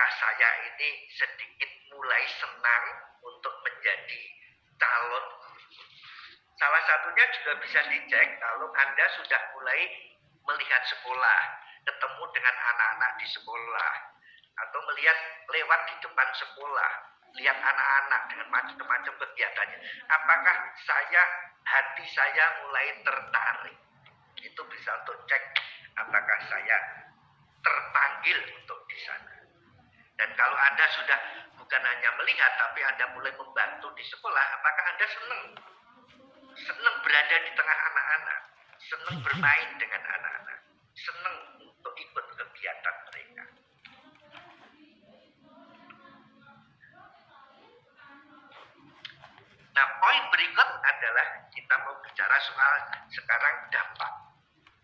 apakah saya ini sedikit mulai senang untuk menjadi calon guru. Salah satunya juga bisa dicek kalau Anda sudah mulai melihat sekolah, ketemu dengan anak-anak di sekolah, atau melihat lewat di depan sekolah, lihat anak-anak dengan macam-macam kegiatannya. Apakah hati saya mulai tertarik? Itu bisa untuk cek apakah saya terpanggil untuk di sana. Dan kalau Anda sudah bukan hanya melihat, tapi Anda mulai membantu di sekolah, apakah Anda senang berada di tengah anak-anak, senang bermain dengan anak-anak, senang untuk ikut kegiatan mereka. Nah, poin berikut adalah kita mau bicara soal sekarang dampak.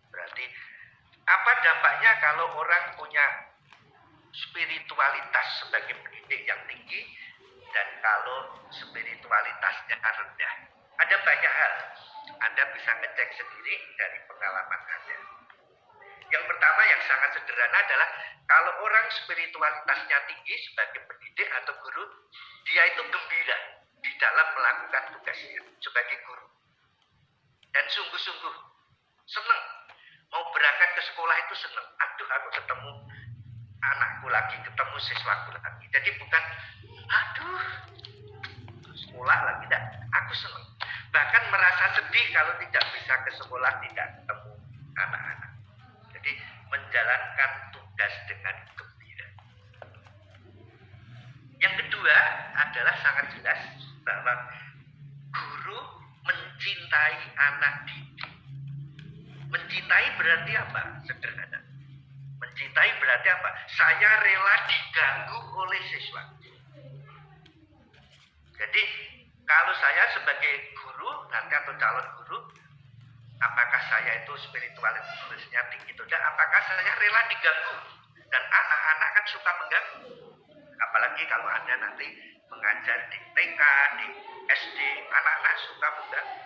Berarti apa dampaknya kalau orang punya spiritualitas sebagai pendidik yang tinggi dan kalau spiritualitasnya rendah? Ada banyak hal. Anda bisa ngecek sendiri dari pengalaman Anda. Yang pertama yang sangat sederhana adalah kalau orang spiritualitasnya tinggi sebagai pendidik atau guru, dia itu gembira di dalam melakukan tugasnya sebagai guru. Dan sungguh-sungguh senang. Mau berangkat ke sekolah itu senang. Aduh, aku ketemu anakku lagi, ketemu siswaku lagi. Jadi bukan, aduh, sekolah lagi. Tidak, aku senang. Bahkan merasa sedih kalau tidak bisa ke sekolah, tidak ketemu anak-anak. Jadi menjalankan tugas dengan gembira. Yang kedua adalah sangat jelas bahwa guru mencintai anak didik. Mencintai berarti apa? Sederhana. Mencintai berarti apa? Saya rela diganggu oleh siswa. Jadi kalau saya sebagai guru nanti atau calon guru, apakah saya itu spiritualitasnya tinggi atau tidak? Apakah saya rela diganggu? Dan anak-anak kan suka mengganggu. Apalagi kalau Anda nanti mengajar di TK, di SD, anak-anak suka mengganggu.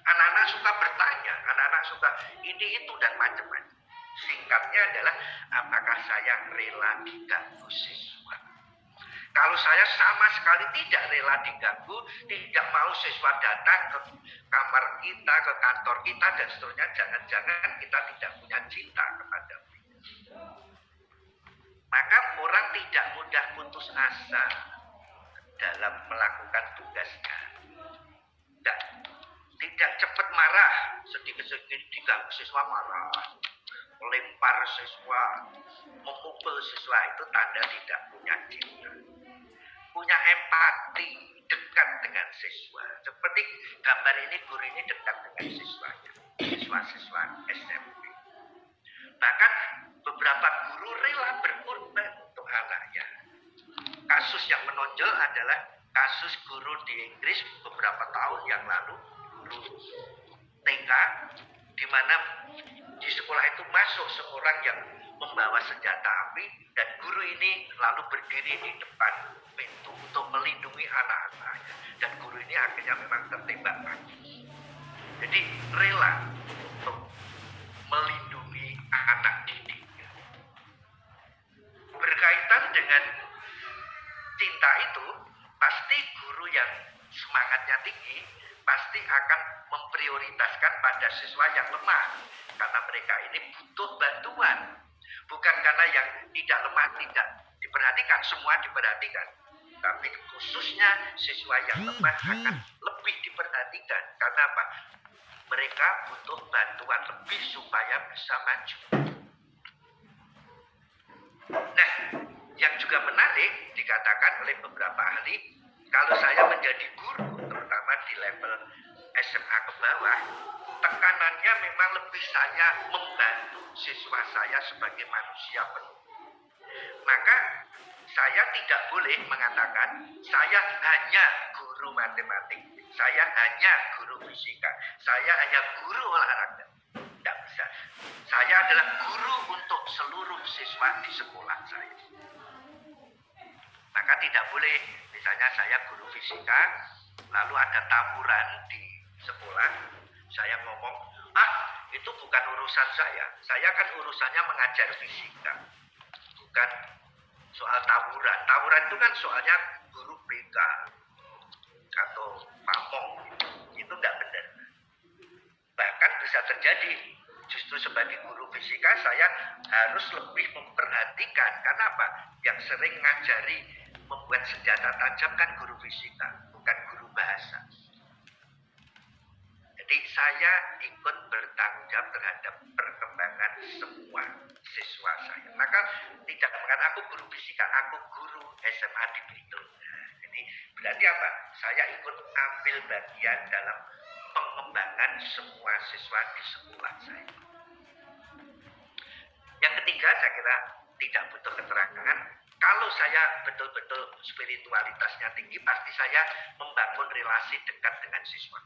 Anak-anak suka bertanya, anak-anak suka ini itu dan macam-macam. Singkatnya adalah apakah saya rela diganggu siswa? Kalau saya sama sekali tidak rela diganggu, tidak mau siswa datang ke kamar kita, ke kantor kita dan seterusnya, jangan-jangan kita tidak punya cinta kepada mereka. Maka orang tidak mudah putus asa dalam melakukan tugasnya. Tidak cepat marah, sedikit-sedikit diganggu siswa marah, melempar siswa, memukul siswa, itu tanda tidak punya cinta. Punya empati, dekat dengan siswa. Seperti gambar ini, guru ini dekat dengan siswanya, siswa-siswa SMP. Bahkan beberapa guru rela berkorban untuk anaknya. Kasus yang menonjol adalah kasus guru di Inggris beberapa tahun yang lalu, guru TK, di mana di sekolah itu masuk seorang yang membawa senjata api dan guru ini lalu berdiri di depan pintu untuk melindungi anak-anaknya dan guru ini akhirnya memang tertembak mati. Jadi rela untuk melindungi anak didiknya. Berkaitan dengan cinta itu, pasti guru yang semangatnya tinggi pasti akan memprioritaskan pada siswa yang lemah karena mereka ini butuh bantuan. Bukan karena yang tidak lemah tidak diperhatikan, semua diperhatikan. Tapi khususnya siswa yang lemah akan lebih diperhatikan. Karena apa? Mereka butuh bantuan lebih supaya bisa maju. Nah, yang juga menarik dikatakan oleh beberapa ahli, kalau saya menjadi guru, terutama di level SMA ke bawah, tekanannya memang lebih saya membantu siswa saya sebagai manusia penuh. Maka saya tidak boleh mengatakan saya hanya guru matematik, saya hanya guru fisika, saya hanya guru olahraga. Tidak bisa. Saya adalah guru untuk seluruh siswa di sekolah saya. Maka tidak boleh, misalnya saya guru fisika, lalu ada tawuran di sekolah, saya ngomong, itu bukan urusan saya kan urusannya mengajar fisika, bukan soal tawuran. Tawuran itu kan soalnya guru BK atau pamong, itu nggak benar. Bahkan bisa terjadi, justru sebagai guru fisika saya harus lebih memperhatikan. Karena apa? Yang sering ngajari membuat senjata tajam kan guru fisika, bukan guru bahasa. Jadi saya ikut bertanggung jawab terhadap perkembangan semua siswa saya. Maka tidak mengatakan aku guru fisika, aku guru SMA di Belitung. Jadi berarti apa? Saya ikut ambil bagian dalam pengembangan semua siswa di sekolah saya. Yang ketiga, saya kira tidak butuh keterangan. Kalau saya betul-betul spiritualitasnya tinggi, pasti saya membangun relasi dekat dengan siswa.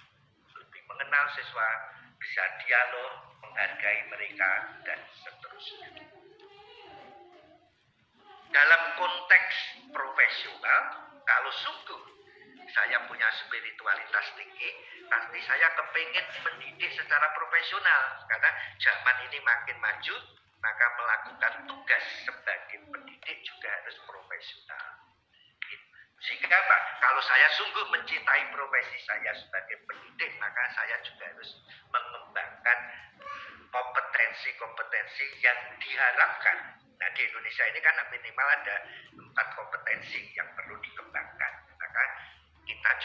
Lebih mengenal siswa, bisa dialog, menghargai mereka, dan seterusnya. Dalam konteks profesional, kalau sungguh saya punya spiritualitas tinggi, pasti saya kepingin mendidik secara profesional. Karena zaman ini makin maju, maka melakukan tugas sebagai pendidik juga harus profesional. Sehingga apa? Kalau saya sungguh mencintai profesi saya sebagai pendidik, maka saya juga harus mengembangkan kompetensi-kompetensi yang diharapkan. Nah, di Indonesia ini kan minimal ada 4 kompetensi yang perlu dikembangkan. Maka kita juga